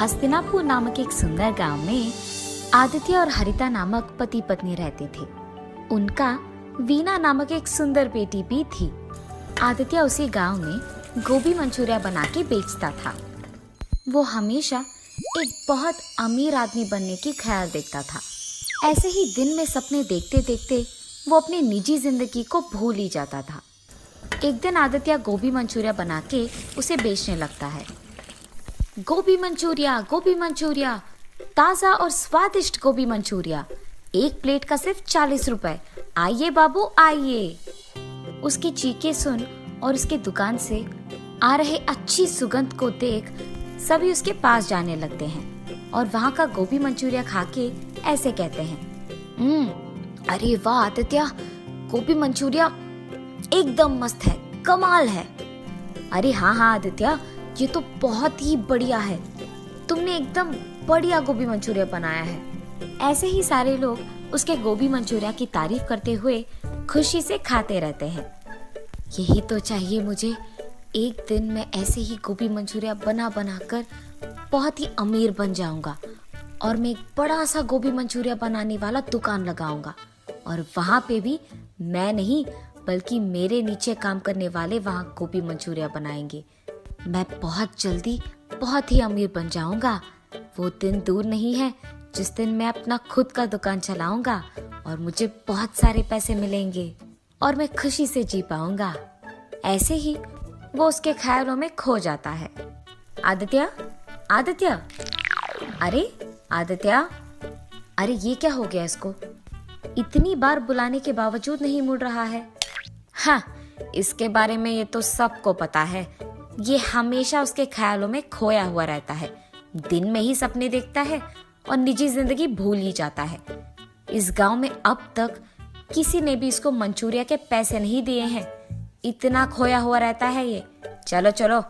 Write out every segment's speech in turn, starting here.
हस्तिनापुर नामक एक सुंदर गांव में आदित्य और हरिता नामक पति पत्नी रहते थे। उनका वीना नामक एक सुंदर बेटी भी थी। आदित्य उसी गांव में गोभी मंचूरिया बना के बेचता था। वो हमेशा एक बहुत अमीर आदमी बनने की ख्याल देखता था। ऐसे ही दिन में सपने देखते देखते वो अपनी निजी जिंदगी को भूल ही जाता था। एक दिन आदित्य गोभी मंचूरिया बना के उसे बेचने लगता है। गोभी मंचूरिया, ताज़ा और स्वादिष्ट गोभी मंचूरिया, एक प्लेट का सिर्फ 40 रुपए। आइए बाबू आइए। उसकी चीखें सुन और उसके दुकान से आ रहे अच्छी सुगंध को देख सभी उसके पास जाने लगते हैं और वहाँ का गोभी मंचूरिया खा के ऐसे कहते हैं, अरे वाह आदित्य, गोभी मंचूरिया एकदम मस्त है, कमाल है। अरे हाँ आदित्य, ये तो बहुत ही बढ़िया है, तुमने एकदम बढ़िया गोभी मंचूरिया बनाया है। ऐसे ही सारे लोग उसके गोभी मंचूरिया की तारीफ करते हुए खुशी से खाते रहते हैं। यही तो चाहिए मुझे, एक दिन मैं ऐसे ही गोभी मंचूरिया बना बना कर बहुत ही अमीर बन जाऊंगा और मैं एक बड़ा सा गोभी मंचूरिया बनाने वाला दुकान लगाऊंगा और वहाँ पे भी मैं नहीं बल्कि मेरे नीचे काम करने वाले वहाँ गोभी मंचूरिया बनाएंगे। मैं बहुत जल्दी बहुत ही अमीर बन जाऊंगा। वो दिन दूर नहीं है जिस दिन मैं अपना खुद का दुकान चलाऊंगा और मुझे बहुत सारे पैसे मिलेंगे और मैं खुशी से जी पाऊंगा। ऐसे ही वो उसके ख्यालों में खो जाता है। आदित्य, अरे आदित्य, अरे ये क्या हो गया इसको? इतनी बार बुलाने के बावजूद नहीं मुड़ रहा है। हाँ, इसके बारे में ये तो सबको पता है। ये हमेशा उसके ख्यालों में खोया हुआ रहता है। दिन में ही सपने देखता है और निजी जिंदगी भूल ही जाता है। इस गांव में अब तक किसी ने भी इसको मंचूरिया के पैसे नहीं दिए हैं। इतना खोया हुआ रहता है ये। चलो,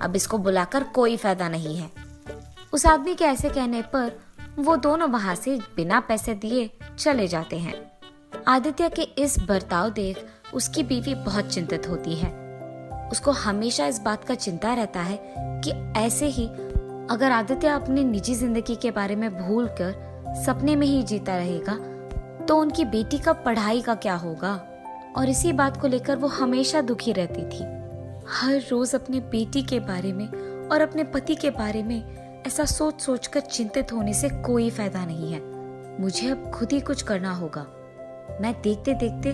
अब इसको बुलाकर कोई फायदा नहीं है। उस आदमी के ऐसे कहने पर वो दोनों वहां से बिना पैसे दिए चले जाते हैं। आदित्य के इस बर्ताव देख उसकी बीवी बहुत चिंतित होती है। उसको हमेशा इस बात का चिंता रहता है कि ऐसे ही अगर आदित्य अपनी निजी जिंदगी के बारे में भूल कर सपने में ही जीता रहेगा तो उनकी बेटी का पढ़ाई का क्या होगा। और इसी बात को लेकर वो हमेशा दुखी रहती थी। हर रोज अपने बेटी के बारे में और अपने पति के बारे में ऐसा सोच सोच कर चिंतित होने से कोई फायदा नहीं है। मुझे अब खुद ही कुछ करना होगा। मैं देखते देखते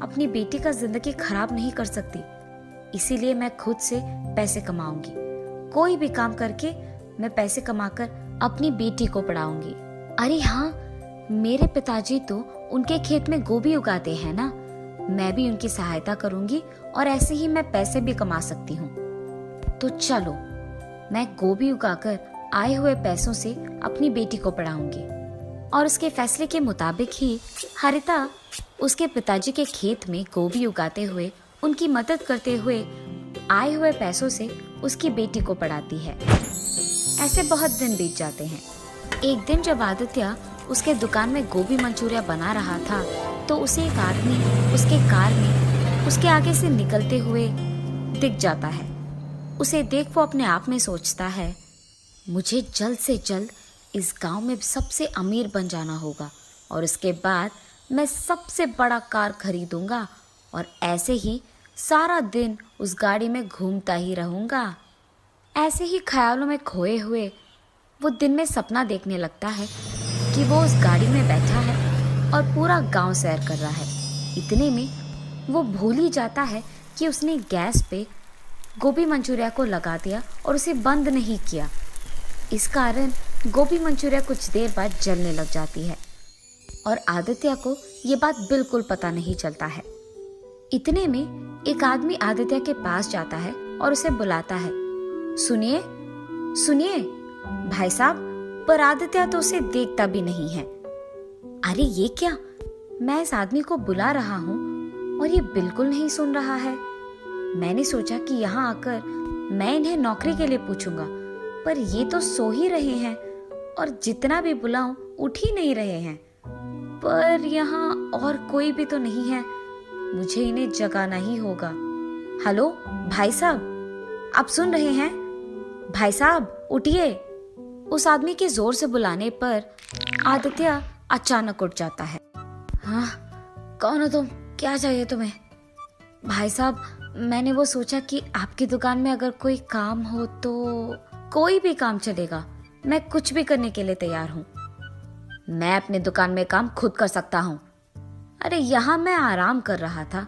अपनी बेटी का जिंदगी खराब नहीं कर सकती, इसीलिए मैं खुद से पैसे कमाऊंगी। कोई भी काम करके मैं पैसे कमाकर अपनी बेटी को पढ़ाऊंगी। अरे हाँ, मेरे पिताजी तो उनके खेत में गोभी उगाते हैं ना, मैं भी उनकी सहायता करूंगी और ऐसे ही मैं पैसे भी कमा सकती हूँ। तो चलो, मैं गोभी उगाकर आए हुए पैसों से अपनी बेटी को पढ़ाऊंगी। और उसके फैसले के मुताबिक ही हरिता उसके पिताजी के खेत में गोभी उगाते हुए उनकी मदद करते हुए आए हुए पैसों से उसकी बेटी को पढ़ाती है। ऐसे बहुत दिन बीत जाते हैं। एक दिन जब आदित्य उसके दुकान में गोभी मंचूरिया बना रहा था तो उसे एक आदमी उसके कार में उसके आगे से निकलते हुए दिख जाता है। उसे देख वो अपने आप में सोचता है, मुझे जल्द से जल्द इस गांव में सबसे अमीर बन जाना होगा और उसके बाद मैं सबसे बड़ा कार खरीदूंगा और ऐसे ही सारा दिन उस गाड़ी में घूमता ही रहूंगा। ऐसे ही ख्यालों में खोए हुए वो दिन में सपना देखने लगता है कि वो उस गाड़ी में बैठा है और पूरा गांव सैर कर रहा है। इतने में वो भूल ही जाता है कि उसने गैस पे गोभी मंचूरिया को लगा दिया और उसे बंद नहीं किया। इस कारण गोभी मंचूरिया कुछ देर बाद जलने लग जाती है और आदित्य को ये बात बिल्कुल पता नहीं चलता है। इतने में एक आदमी आदित्य के पास जाता है और उसे बुलाता है, सुनिए भाई साहब, पर आदित्य तो उसे देखता भी नहीं है। अरे ये क्या, मैं इस आदमी को बुला रहा हूँ और ये बिल्कुल नहीं सुन रहा है। मैंने सोचा कि यहाँ आकर मैं इन्हें नौकरी के लिए पूछूंगा, पर ये तो सो ही रहे हैं और जितना भी बुलाऊं उठ ही नहीं रहे हैं। पर यहाँ और कोई भी तो नहीं है, मुझे इन्हें जगाना ही होगा। हेलो भाई साहब, आप सुन रहे हैं? भाई साहब उठिए। उस आदमी के जोर से बुलाने पर आदित्य अचानक उठ जाता है। हाँ, कौन हो तुम? क्या चाहिए तुम्हें? भाई साहब, मैंने वो सोचा कि आपकी दुकान में अगर कोई काम हो तो। कोई भी काम चलेगा, मैं कुछ भी करने के लिए तैयार हूँ। मैं अपनी दुकान में काम खुद कर सकता हूँ। अरे यहाँ मैं आराम कर रहा था,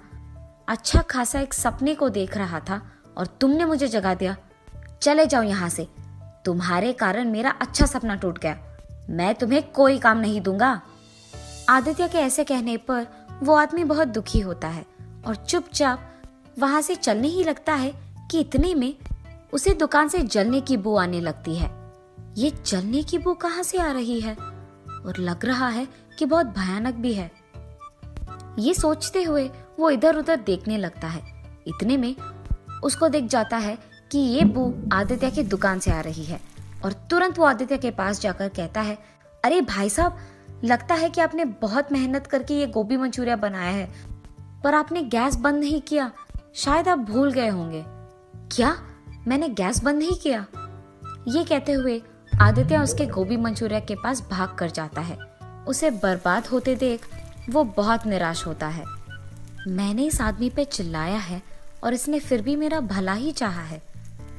अच्छा खासा एक सपने को देख रहा था और तुमने मुझे जगा दिया। चले जाओ यहाँ से, तुम्हारे कारण मेरा अच्छा सपना टूट गया। मैं तुम्हें कोई काम नहीं दूंगा। आदित्य के ऐसे कहने पर वो आदमी बहुत दुखी होता है और चुपचाप वहां से चलने ही लगता है कि इतने में उसे दुकान से जलने की बू आने लगती है। ये जलने की बू कहाँ से आ रही है और लग रहा है कि बहुत भयानक भी है। ये सोचते हुए वो इधर उधर देखने लगता है। इतने में उसको दिख जाता है कि ये बू आदित्य की दुकान से आ रही है और तुरंत वो आदित्य के पास जाकर कहता है, अरे भाई साहब, लगता है कि आपने बहुत मेहनत करके ये गोभी मंचूरिया बनाया है, पर आपने गैस बंद नहीं किया। शायद आप भूल गए होंगे। क्या? मैंने गैस बंद नहीं किया? ये कहते हुए आदित्य उसके गोभी मंचूरिया के पास भाग कर जाता है। उसे बर्बाद होते देख वो बहुत निराश होता है। मैंने इस आदमी पे चिल्लाया है और इसने फिर भी मेरा भला ही चाहा है।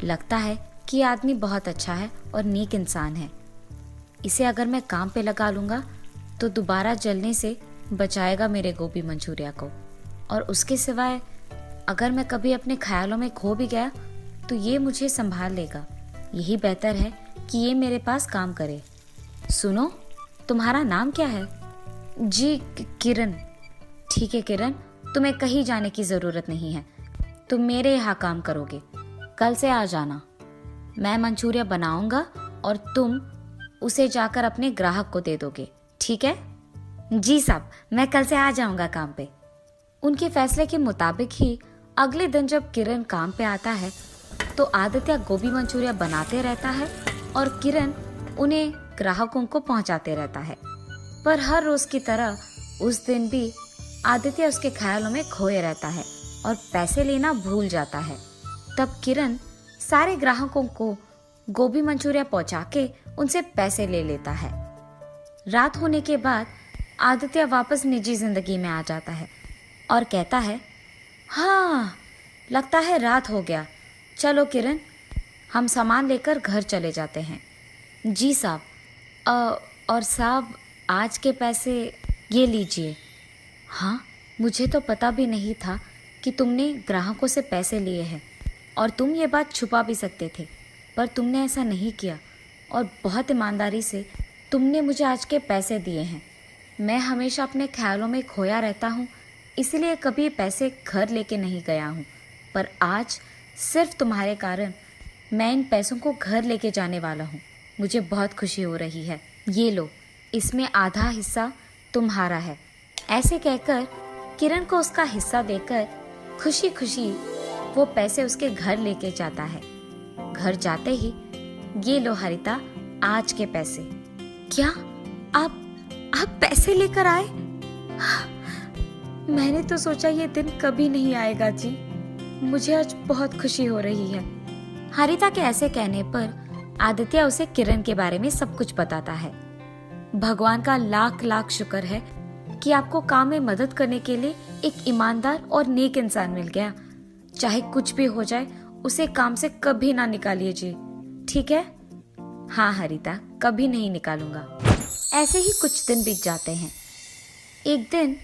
लगता है कि ये आदमी बहुत अच्छा है और नेक इंसान है। इसे अगर मैं काम पे लगा लूंगा तो दोबारा जलने से बचाएगा मेरे गोभी मंचूरिया को, और उसके सिवाय अगर मैं कभी अपने ख्यालों में खो भी गया तो ये मुझे संभाल लेगा। यही बेहतर है कि ये मेरे पास काम करे। सुनो, तुम्हारा नाम क्या है? जी, किरण। ठीक है किरण, तुम्हें कहीं जाने की जरूरत नहीं है। तुम मेरे यहाँ काम करोगे। कल से आ जाना। मैं मंचूरिया बनाऊंगा और तुम उसे जाकर अपने ग्राहक को दे दोगे, ठीक है? जी साहब, मैं कल से आ जाऊंगा काम पे। उनके फैसले के मुताबिक ही अगले दिन जब किरण काम पे आता है तो आदित्य गोभी मंचूरिया बनाते रहता है और किरण उन्हें ग्राहकों को पहुंचाते रहता है। पर हर रोज की तरह उस दिन भी आदित्य उसके ख्यालों में खोए रहता है और पैसे लेना भूल जाता है। तब किरण सारे ग्राहकों को गोभी मंचूरिया पहुंचा के उनसे पैसे ले लेता है। रात होने के बाद आदित्य वापस निजी जिंदगी में आ जाता है और कहता है, हाँ, लगता है रात हो गया। चलो किरण, हम सामान लेकर घर चले जाते हैं। जी साहब। और साहब, आज के पैसे ये लीजिए। हाँ, मुझे तो पता भी नहीं था कि तुमने ग्राहकों से पैसे लिए हैं, और तुम ये बात छुपा भी सकते थे, पर तुमने ऐसा नहीं किया और बहुत ईमानदारी से तुमने मुझे आज के पैसे दिए हैं। मैं हमेशा अपने ख्यालों में खोया रहता हूँ, इसलिए कभी पैसे घर लेके नहीं गया हूँ, पर आज सिर्फ तुम्हारे कारण मैं इन पैसों को घर लेके जाने वाला हूँ। मुझे बहुत खुशी हो रही है। ये लो, इसमें आधा हिस्सा तुम्हारा है। ऐसे कहकर किरण को उसका हिस्सा देकर खुशी खुशी वो पैसे उसके घर लेके जाता है। घर जाते ही, ये लो हरिता, आज के पैसे। क्या? आप पैसे लेकर आए? मैंने तो सोचा ये दिन कभी नहीं आएगा जी। मुझे आज बहुत खुशी हो रही है। हरिता के ऐसे कहने पर आदित्य उसे किरण के बारे में सब कुछ बताता है। भगवान का लाख लाख शुक्र है कि आपको काम में मदद करने के लिए एक ईमानदार और नेक इंसान मिल गया। चाहे कुछ भी हो जाए, उसे काम से कभी ना निकालिए जी, ठीक है? हाँ हरिता, कभी नहीं निकालूंगा। ऐसे ही कुछ दिन बीत जाते हैं। एक दिन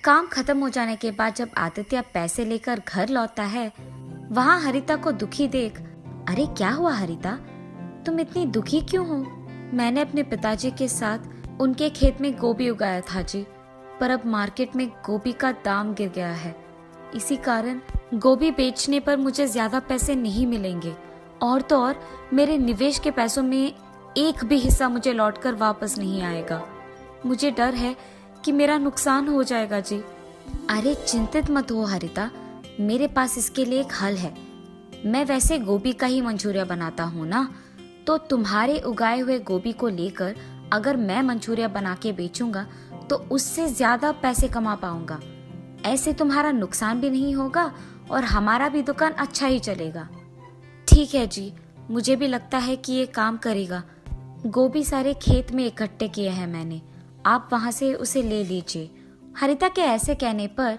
काम खत्म हो जाने के बाद जब आदित्य पैसे लेकर घर लौटता है, वहाँ हरिता को दुखी देख, अरे क्या हुआ हरिता, तुम इतनी दुखी क्यों हो? मैंने अपने पिताजी के साथ उनके खेत में गोभी उगाया था जी, पर अब मार्केट में गोभी का दाम गिर गया है। इसी कारण गोभी बेचने पर मुझे ज्यादा पैसे नहीं मिलेंगे, और तो और मेरे निवेश के पैसों में एक भी हिस्सा मुझे लौटकर वापस नहीं आएगा। मुझे डर है कि मेरा नुकसान हो जाएगा जी। अरे चिंतित मत हो हरिता, मेरे पास इसके लिए एक हल है। मैं वैसे गोभी का ही मंचूरिया बनाता हूँ ना, तो तुम्हारे उगाए हुए गोभी को लेकर अगर मैं मंचूरिया बना के बेचूंगा तो उससे ज्यादा पैसे कमा पाऊंगा। ऐसे तुम्हारा नुकसान भी नहीं होगा और हमारा भी दुकान अच्छा ही चलेगा। ठीक है जी, मुझे भी लगता है कि ये काम करेगा। गोभी सारे खेत में इकट्ठे किए हैं मैंने, आप वहां से उसे ले लीजिए। हरिता के ऐसे कहने पर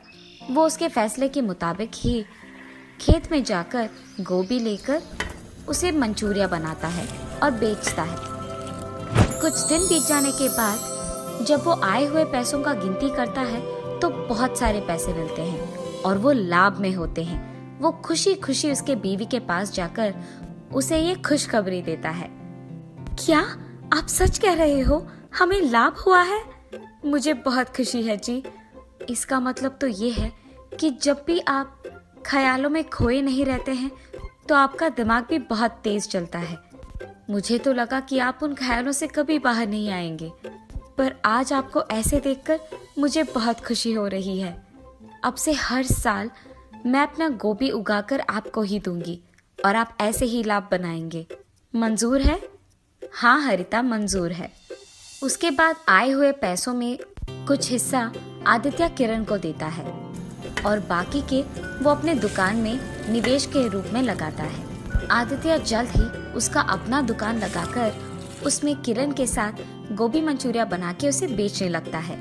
वो उसके फैसले के मुताबिक ही खेत में जाकर गोभी लेकर उसे मंचूरिया बनाता है और बेचता है। कुछ दिन बीत जाने के बाद जब वो आए हुए पैसों का गिनती करता है तो बहुत सारे पैसे मिलते हैं और वो लाभ में होते हैं। वो खुशी खुशी उसके बीवी के पास जाकर उसे ये खुशखबरी देता है। क्या आप सच कह रहे हो? हमें लाभ हुआ है? मुझे बहुत खुशी है जी। इसका मतलब तो ये है कि जब भी आप ख्यालों में खोए नहीं रहते हैं तो आपका दिमाग भी बहुत तेज चलता है। मुझे तो लगा कि आप उन ख्यालों से कभी बाहर नहीं आएंगे, पर आज आपको ऐसे देखकर मुझे बहुत खुशी हो रही है। अब से हर साल मैं अपना गोभी उगाकर आपको ही दूंगी और आप ऐसे ही लाभ बनाएंगे। मंजूर है? हाँ हरिता, मंजूर है। उसके बाद आए हुए पैसों में कुछ हिस्सा आदित्य किरण को देता है और बाकी के वो अपने दुकान में निवेश के रूप में लगाता है। आदित्य जल्द ही उसका अपना दुकान लगाकर उसमें किरण के साथ गोभी मंचूरिया बना के उसे बेचने लगता है।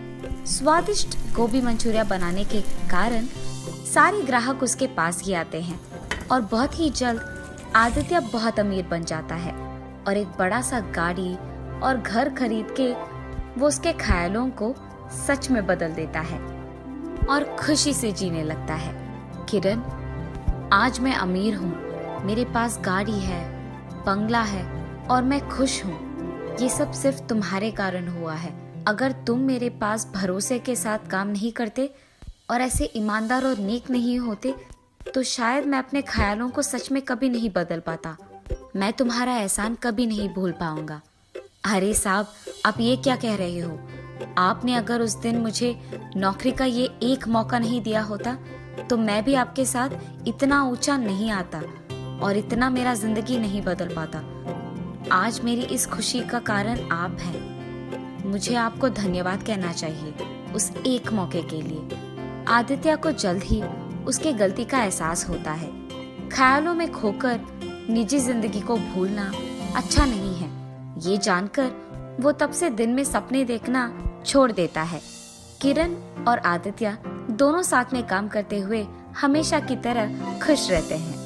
स्वादिष्ट गोभी मंचूरिया बनाने के कारण सारे ग्राहक उसके पास ही आते हैं और बहुत ही जल्द आदित्य बहुत अमीर बन जाता है और एक बड़ा सा गाड़ी और घर खरीद के वो उसके ख्यालों को सच में बदल देता है और खुशी से जीने लगता है। किरण, आज मैं अमीर हूँ, मेरे पास गाड़ी है, बंगला है और मैं खुश हूँ। ये सब सिर्फ तुम्हारे कारण हुआ है। अगर तुम मेरे पास भरोसे के साथ काम नहीं करते और ऐसे ईमानदार और नेक नहीं होते तो शायद मैं अपने ख्यालों को सच में कभी नहीं बदल पाता। मैं तुम्हारा एहसान कभी नहीं भूल पाऊंगा। अरे साहब, आप ये क्या कह रहे हो? आपने अगर उस दिन मुझे नौकरी का ये एक मौका नहीं दिया होता तो मैं भी आपके साथ इतना ऊंचा नहीं आता और इतना मेरा जिंदगी नहीं बदल पाता। आज मेरी इस खुशी का कारण आप हैं। मुझे आपको धन्यवाद कहना चाहिए उस एक मौके के लिए। आदित्य को जल्द ही उसके गलती का एहसास होता है। ख्यालों में खोकर निजी जिंदगी को भूलना अच्छा नहीं है। ये जानकर वो तब से दिन में सपने देखना छोड़ देता है। किरण और आदित्य दोनों साथ में काम करते हुए हमेशा की तरह खुश रहते हैं।